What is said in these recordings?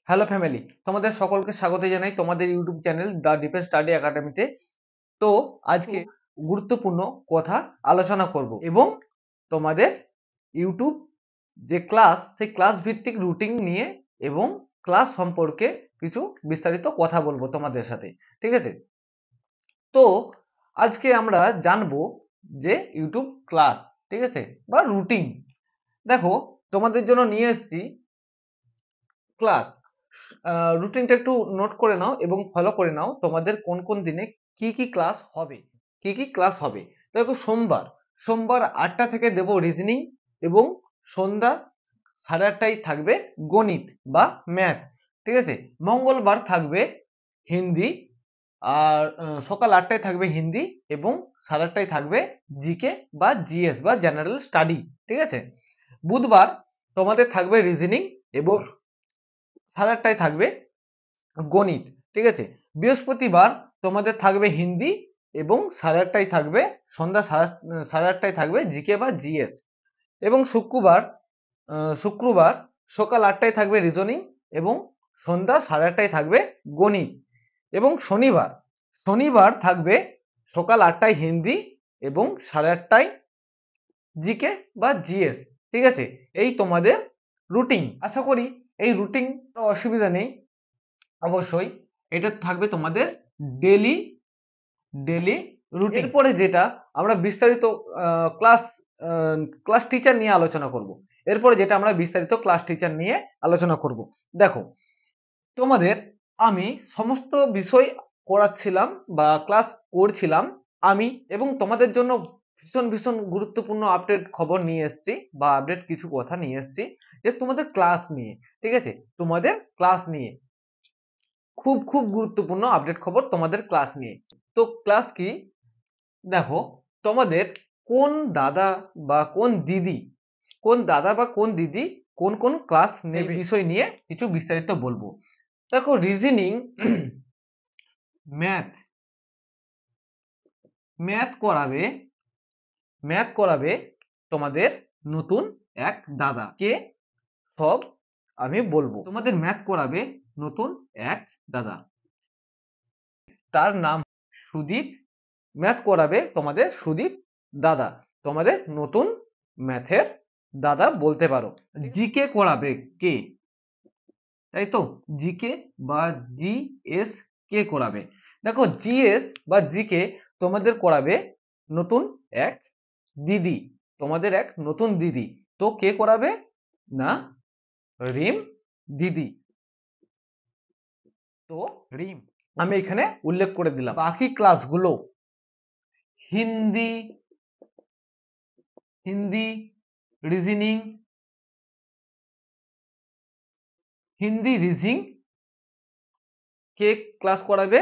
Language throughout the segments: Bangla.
হ্যালো ফ্যামিলি, তোমাদের সকলকে স্বাগত জানাই তোমাদের YouTube channel the defence study একাডেমিতে। তো আজকে গুরুত্বপূর্ণ কথা আলোচনা করব এবং তোমাদের ইউটিউব যে ক্লাস, সেই ক্লাস ভিত্তিক রুটিন নিয়ে এবং ক্লাস সম্পর্কে কিছু বিস্তারিত কথা বলবো তোমাদের সাথে। ঠিক আছে? তো আজকে আমরা জানবো যে ইউটিউব ক্লাস, ঠিক আছে, বা রুটিন। দেখো, তোমাদের জন্য নিয়ে এসেছি ক্লাস। রুটিনটা একটু নোট করে নাও এবং ফলো করে নাও তোমাদের কোন কোন দিনে কি কি ক্লাস হবে। কি কি ক্লাস হবে? দেখো, সোমবার 8টা থেকে দেব রিজনিং এবং সন্ধ্যা 8:30টায় থাকবে গণিত বা ম্যাথ। ঠিক আছে? মঙ্গলবার থাকবে হিন্দি, আর সকাল 8টায় থাকবে হিন্দি এবং 8:30টায় থাকবে জিকে বা জিএস বা জেনারেল স্টাডি। ঠিক আছে? বুধবার তোমাদের থাকবে রিজনিং এবং 8:30টায় থাকবে গণিত। ঠিক আছে? বৃহস্পতিবার তোমাদের থাকবে হিন্দি এবং 8:30টায় থাকবে সন্ধ্যা 8:30টায় থাকবে জিকে বা জিএস। এবং শুক্রবার সকাল 8টায় থাকবে রিজনিং এবং সন্ধ্যা 8:30টায় থাকবে গণিত। এবং শনিবার থাকবে সকাল 8টায় হিন্দি এবং 8:30টায় জিকে বা জিএস। ঠিক আছে? এই তোমাদের রুটিন। আশা করি এই রুটিন অসুবিধা নেই। অবশ্যই এটা থাকবে তোমাদের ডেলি রুটিন। এরপরে যেটা আমরা বিস্তারিত ক্লাস টিচার নিয়ে আলোচনা করব। দেখো, তোমাদের আমি সমস্ত বিষয় করাচ্ছিলাম বা ক্লাস করছিলাম আমি, এবং তোমাদের জন্য ভীষণ গুরুত্বপূর্ণ আপডেট খবর নিয়ে এসেছি বা আপডেট কিছু কথা নিয়ে এসেছি যে তোমাদের ক্লাস নিয়ে। ঠিক আছে? তোমাদের ক্লাস নিয়ে খুব গুরুত্বপূর্ণ আপডেট খবর তোমাদের ক্লাস নিয়ে। তো ক্লাস কি? দেখো, তোমাদের কোন দাদা বা কোন দিদি কোন ক্লাস নেবে বিষয় নিয়ে কিছু বিস্তারিত বলবো। দেখো, রিজনিং ম্যাথ করাবে তোমাদের নতুন এক দাদা। কে? সব আমি বলবো। তোমাদের ম্যাথ করাবে নতুন এক দাদা, তার নাম সুদীপ। ম্যাথ করাবে তোমাদের সুদীপ দাদা, তোমাদের নতুন ম্যাথের দাদা বলতে পারো। জিকে করাবে কে? তাই তো, জিকে বা জিএস কে করাবে? দেখো, জিএস বা জিকে তোমাদের করাবে নতুন এক দিদি, তোমাদের এক নতুন দিদি। তো কে করাবে? না, রিম দিদি। তো রিম আমি এখানে উল্লেখ করে দিলাম। বাকি ক্লাসগুলো হিন্দি রিজনিং কে ক্লাস করাবে?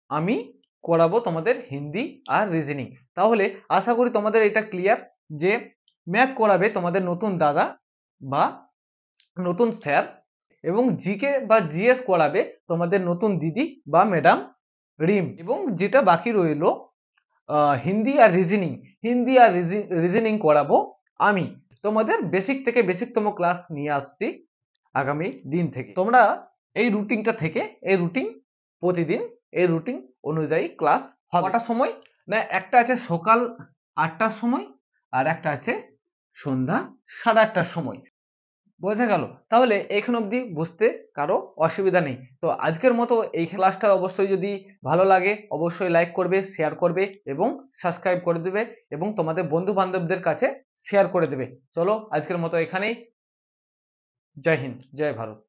আমি করাবো তোমাদের হিন্দি আর রিজনিং। তাহলে আশা করি তোমাদের এটা ক্লিয়ার যে ম্যাথ করাবে তোমাদের নতুন দাদা বা নতুন স্যার, এবং জিকে বা জিএস করাবে তোমাদের নতুন দিদি বা ম্যাডাম রিম। এবং যেটা বাকি রইল হিন্দি আর রিজনিং করাবো আমি। তোমাদের বেসিক থেকে বেসিকতম ক্লাস নিয়ে আসছি আগামী দিন থেকে। তোমরা এই রুটিন প্রতিদিন এই রুটিন অনুযায়ী ক্লাস হবে। কটার সময়? না, একটা আছে সকাল 8টার সময় আর একটা আছে সন্ধ্যা 8:30টার সময়। বোঝা গেল? তাহলে এইখান অবধি বুঝতে কারো অসুবিধা নেই। তো আজকের মতো এই ক্লাসটা অবশ্যই যদি ভালো লাগে অবশ্যই লাইক করবে, শেয়ার করবে এবং সাবস্ক্রাইব করে দেবে এবং তোমাদের বন্ধু বান্ধবদের কাছে শেয়ার করে দেবে। চলো আজকের মতো এখানেই। জয় হিন্দ, জয় ভারত।